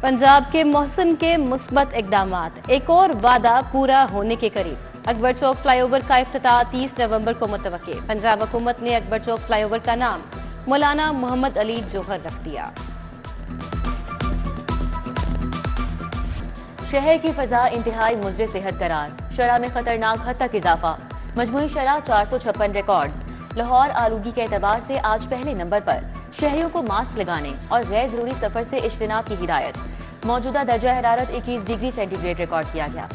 पंजाब के मोहसिन के मुस्बत इकदामात, एक और वादा पूरा होने के करीब। अकबर चौक फ्लाईओवर का इफ्तिताह 30 नवंबर को मुतवक्के। पंजाब हुकूमत ने अकबर चौक फ्लाईओवर का नाम मौलाना मोहम्मद अली जौहर रख दिया। शहर की फजा इंतहाई मुज़र सेहत करार, शरह में खतरनाक हद तक इजाफा, मजमूई शरह 456 रिकॉर्ड। लाहौर आलूगी के एतबार से आज पहले नंबर पर, शहरियों को मास्क लगाने और गैर जरूरी सफर से इज्तिनाब की हिदायत। मौजूदा दर्जा हरारत 21 डिग्री सेंटीग्रेड रिकॉर्ड किया गया।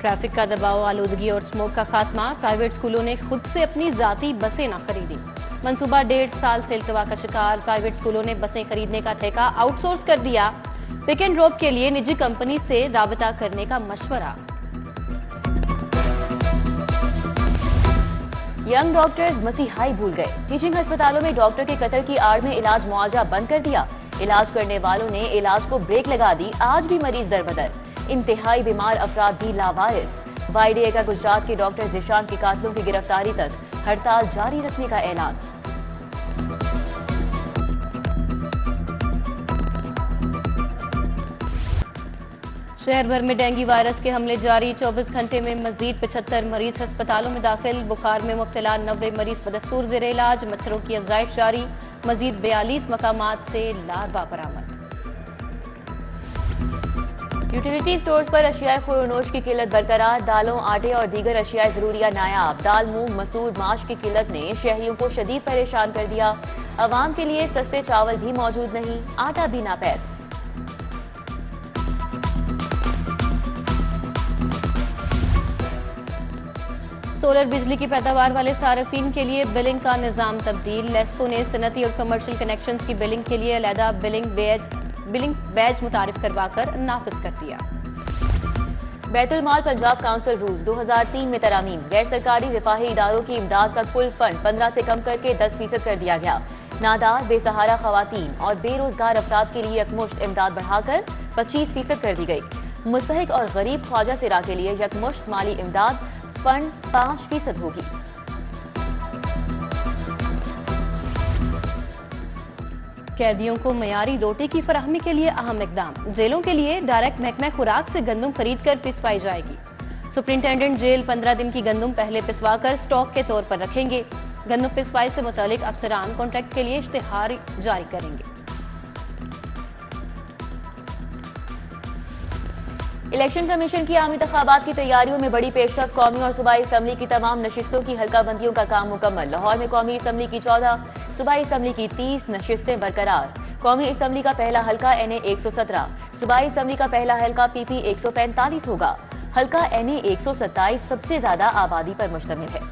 ट्रैफिक का दबाव, आलूदगी और स्मोक का खात्मा। प्राइवेट स्कूलों ने खुद से अपनी जाती बसें न खरीदी। मंसूबा 1.5 साल से इल्तवा का शिकार। प्राइवेट स्कूलों ने बसें खरीदने का ठेका आउटसोर्स कर दिया। पिक एंड ड्रॉप के लिए निजी कंपनी से राबता करने का मशवरा। यंग डॉक्टर्स मसीहाई भूल गए। टीचिंग अस्पतालों में डॉक्टर के कत्ल की आड़ में इलाज मुआवजा बंद कर दिया। इलाज करने वालों ने इलाज को ब्रेक लगा दी। आज भी मरीज दरबदर। इंतहाई बीमार अफराद भी लावारिस। वाईडीए का गुजरात के डॉक्टर जिशान के कातलों की गिरफ्तारी तक हड़ताल जारी रखने का ऐलान। शहर भर में डेंगू वायरस के हमले जारी। 24 घंटे में मजीद 75 मरीज अस्पतालों में दाखिल। बुखार में मुब्तला 90 मरीज बदस्तूर ज़ेर इलाज। मच्छरों की अफजाइश जारी। मजीद 42 मकामात से लार्वा बरामद। यूटिलिटी स्टोर्स पर अशियाए खुरोनोश की किल्लत बरकरार। दालों, आटे और दीगर अशियाए जरूरिया नायाब। दाल, मूंग, मसूर, माश की किल्लत ने शहरियों को शदीद परेशान कर दिया। अवाम के लिए सस्ते चावल भी मौजूद नहीं, आटा भी नापैद। सोलर बिजली की पैदावार वाले सार्फिन के लिए बिलिंग का निज़ाम तब्दील। लेस्को ने सनती और कमर्शियल कनेक्शंस की बिलिंग के लिए अलहदा बिलिंग बैज मुतारिफ करवाकर नाफिज कर दिया। बैतुल माल पंजाब काउंसिल रूल्स 2003 में तरामीम। गैर सरकारी रिफाही इदारों की इमदाद का कुल फंड 15 से कम करके 10% कर दिया गया। नादार, बेसहारा खवातीन और बेरोजगार अफराद के लिए यकमुश्त इमदाद बढ़ाकर 25% कर दी गई। मुस्तहिक और गरीब ख्वाजा सिरा के लिए यकमुश्त माली इमदाद फंड 5% होगी। कैदियों को मयारी रोटी की फराहमी के लिए अहम इकदाम। जेलों के लिए डायरेक्ट महकमा खुराक से गंदम खरीद कर पिसवाई जाएगी। सुप्रिंटेंडेंट जेल 15 दिन की गंदम पहले पिसवा कर स्टॉक के तौर पर रखेंगे। गंदम पिसवाई से मुतालिक अफसरान कॉन्ट्रैक्ट के लिए इश्तिहार जारी करेंगे। इलेक्शन कमीशन की आम इंतखाबात की तैयारियों में बड़ी पेशरफ। कौमी और सूबाई असम्बली की तमाम नशिस्तों की हल्का बंदियों का काम मुकम्मल। लाहौर में कौमी असम्बली की 14, सूबाई असम्बली की 30 नशिस्तें बरकरार। कौमी असम्बली का पहला हल्का NA 117, सूबाई असम्बली का पहला हल्का PP 145 होगा। हल्का NA 127 सबसे ज्यादा आबादी पर मुश्तमिल है।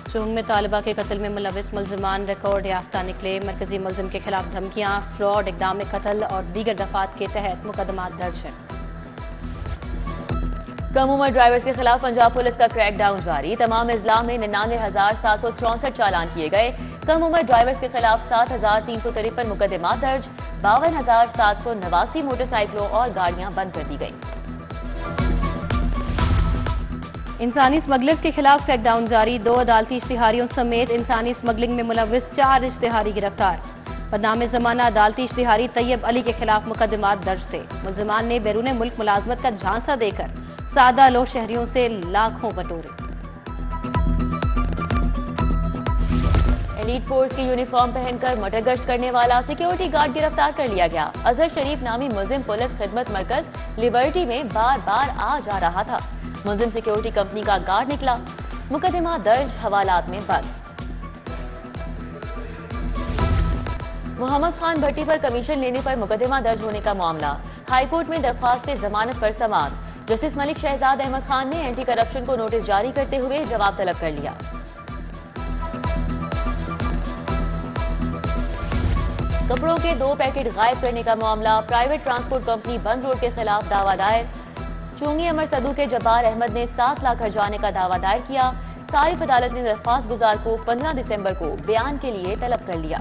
चुंग में तालिबा के कत्ल में मुलविस मुल्जिमान रिकॉर्ड याफ्ता निकले। मरकजी मुल्जिम के खिलाफ धमकियां, फ्रॉड, इक़दाम कत्ल और दीगर दफात के तहत मुकदमा दर्ज है। कम उम्र ड्राइवर्स के खिलाफ पंजाब पुलिस का क्रैकडाउन जारी। तमाम अजला में 99,764 चालान किए गए। कम उम्र ड्राइवर्स के खिलाफ 7,353 मुकदमा दर्ज। 52,789 मोटरसाइकिलों और गाड़ियां बंद कर दी गई। इंसानी स्मगलर्स के खिलाफ क्रैकडाउन जारी। 2 अदालती इश्तिहारियों समेत इंसानी स्मगलिंग में मुलविस 4 इश्तिहारी गिरफ्तार। बदनाम ज़माना अदालती इश्तिहारी तैयब अली के खिलाफ मुकदमात दर्ज थे। मुल्जिमान ने बैरून मुल्क मुलाजमत का झांसा देकर सादा लो शहरियों से लाखों बटोरे। एलीट फोर्स की यूनिफॉर्म पहनकर मोटर गश्त करने वाला सिक्योरिटी गार्ड गिरफ्तार कर लिया गया। अजहर शरीफ नामी मुल्जिम पुलिस खिदमत मरकज लिबर्टी में बार बार आ जा रहा था। मुल्जिम सिक्योरिटी कंपनी का गार्ड निकला। मुकदमा दर्ज, हवालात में बंद। मोहम्मद खान भट्टी पर कमीशन लेने पर मुकदमा दर्ज होने का मामला। हाईकोर्ट में दरख्वास्त जमानत पर समाअत। जस्टिस मलिक शहजाद अहमद खान ने एंटी करप्शन को नोटिस जारी करते हुए जवाब तलब कर लिया। कपड़ों के 2 पैकेट गायब करने का मामला। प्राइवेट ट्रांसपोर्ट कंपनी बंद रोड के खिलाफ दावा दायर। चुंगी अमर सदू के जब्बार अहमद ने 7 लाख हर्जाने का दावा दायर किया। सारिफ अदालत ने दरख्वास्त गुजार को 15 दिसंबर को बयान के लिए तलब कर लिया।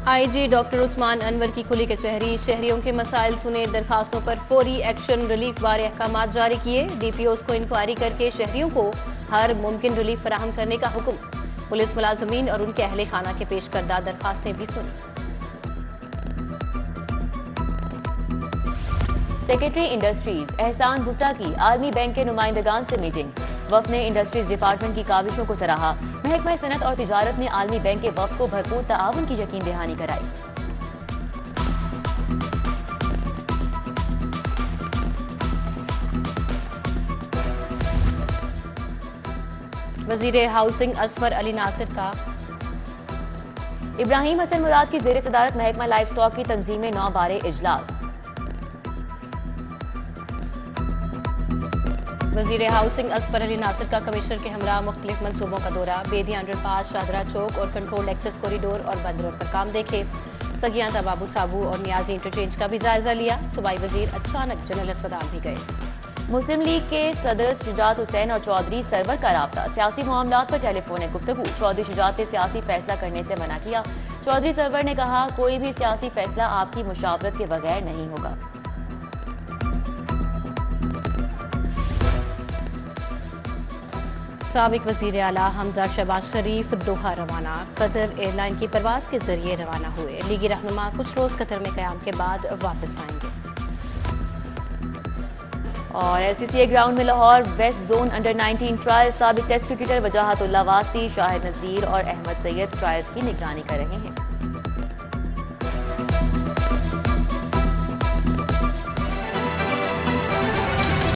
आईजी डॉक्टर उस्मान अनवर की खुली कचहरी, शहरियों के मसाइल सुने, दरखास्तों पर फौरी एक्शन, रिलीफ बारे अहकाम जारी किए। DPOs को इंक्वायरी करके शहरियों को हर मुमकिन रिलीफ फराहम करने का हुक्म। पुलिस मुलाजमीन और उनके अहले खाना के पेश करदा दरखास्तें भी सुनी। सेक्रेटरी इंडस्ट्रीज एहसान भुट्टा की आलमी बैंक के नुमाइंदगान से मीटिंग। वफ्द ने इंडस्ट्रीज डिपार्टमेंट की काविशों को सराहा। महकमा सनत और तिजारत ने आलमी बैंक के वफ्द को भरपूर ताआवुन की यकीन दहानी कराई। वजीर हाउसिंग असफर अली नासिर का इब्राहिम हसन मुराद की जेर सदारत महकमा लाइफ स्टॉक की तंजीम 9 बारे इजलास। वजीर हाउसिंग असफर अली नासिर का कमिश्नर के हमरा मुख्तलिफ मनसूबों का दौरा। बेदिया अंडरपास, शादरा चौक और कंट्रोल एक्सेस कॉरिडोर और बंद रोड पर काम देखे। सगियां तबाबू साबू और नियाजी इंटरचेंज का भी जायजा लिया। सूबाई वजीर अचानक जनरल अस्पताल भी गए। मुस्लिम लीग के सदर शुजात हुसैन और चौधरी सरवर का राब्ता। सियासी मामलात पर टेलीफोनिक गुफ्तगू। चौधरी शुजात ने सियासी फैसला करने से मना किया। चौधरी सरवर ने कहा, कोई भी सियासी फैसला आपकी मुशावरत के बगैर नहीं होगा। साबिक वजीर आला हमजा शहबाज शरीफ दोहा रवाना। कतर एयरलाइन की परवाज के जरिए रवाना हुए। लीगी रहनुमा कुछ रोज कतर में कयाम के बाद वापस आएंगे। और LCCA ग्राउंड में Lahore west zone under 19 trial. साबिक टेस्ट क्रिकेटर वजाहतुल्लाह वासी, शाहिद नजीर और अहमद सैयद ट्रायल्स की निगरानी कर रहे हैं।